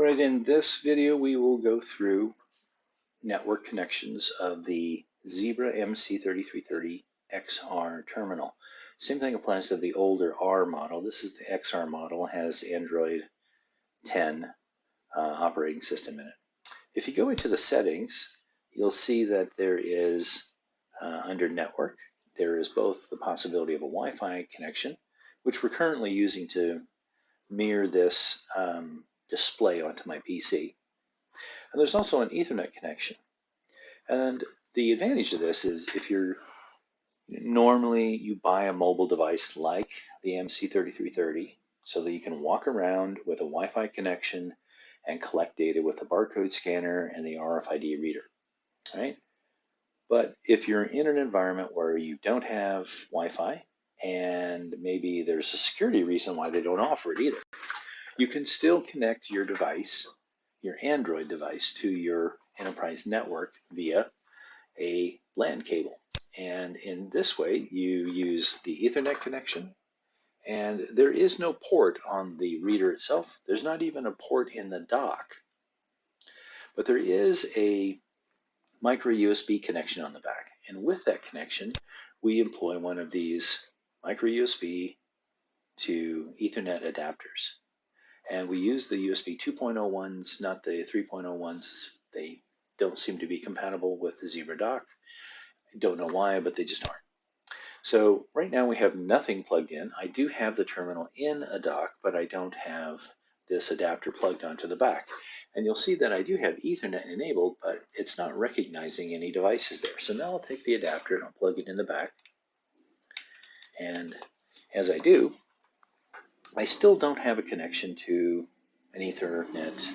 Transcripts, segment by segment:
All right, in this video, we will go through network connections of the Zebra MC3330XR terminal. Same thing applies to the older R model. This is the XR model, has Android 10 operating system in it. If you go into the settings, you'll see that there is, under network, there is both the possibility of a Wi-Fi connection, which we're currently using to mirror this display onto my PC. And there's also an Ethernet connection. And the advantage of this is if normally you buy a mobile device like the MC3330 so that you can walk around with a Wi-Fi connection and collect data with the barcode scanner and the RFID reader, right? But if you're in an environment where you don't have Wi-Fi and maybe there's a security reason why they don't offer it either, you can still connect your device, your Android device, to your enterprise network via a LAN cable. And in this way, you use the Ethernet connection, and there is no port on the reader itself. There's not even a port in the dock, but there is a micro USB connection on the back. And with that connection, we employ one of these micro USB to Ethernet adapters. And we use the USB 2.0 ones, not the 3.0 ones. They don't seem to be compatible with the Zebra dock. I don't know why, but they just aren't. So right now we have nothing plugged in. I do have the terminal in a dock, but I don't have this adapter plugged onto the back. And you'll see that I do have Ethernet enabled, but it's not recognizing any devices there. So now I'll take the adapter and I'll plug it in the back. And as I do, I still don't have a connection to an Ethernet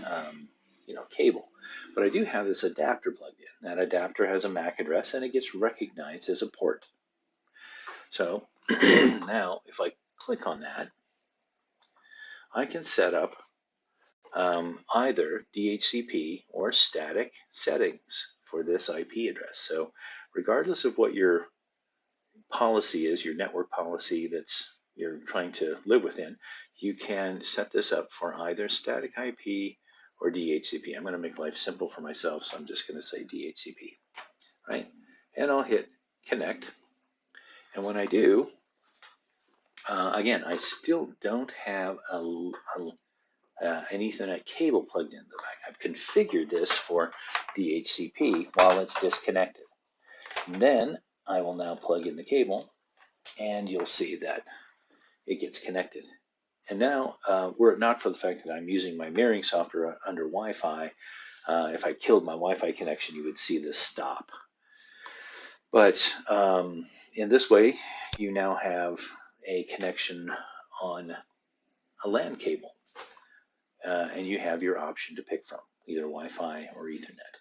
cable, but I do have this adapter plugged in. That adapter has a MAC address and it gets recognized as a port. So now if I click on that, I can set up either DHCP or static settings for this IP address. So regardless of what your policy is, your network policy you're trying to live within, you can set this up for either static IP or DHCP. I'm going to make life simple for myself, so I'm just going to say DHCP, right? And I'll hit connect. And when I do, again, I still don't have an Ethernet cable plugged into the back. I've configured this for DHCP while it's disconnected. And then I will now plug in the cable, and you'll see that it gets connected. And now, were it not for the fact that I'm using my mirroring software under Wi-Fi, if I killed my Wi-Fi connection, you would see this stop. But in this way, you now have a connection on a LAN cable, and you have your option to pick from, either Wi-Fi or Ethernet.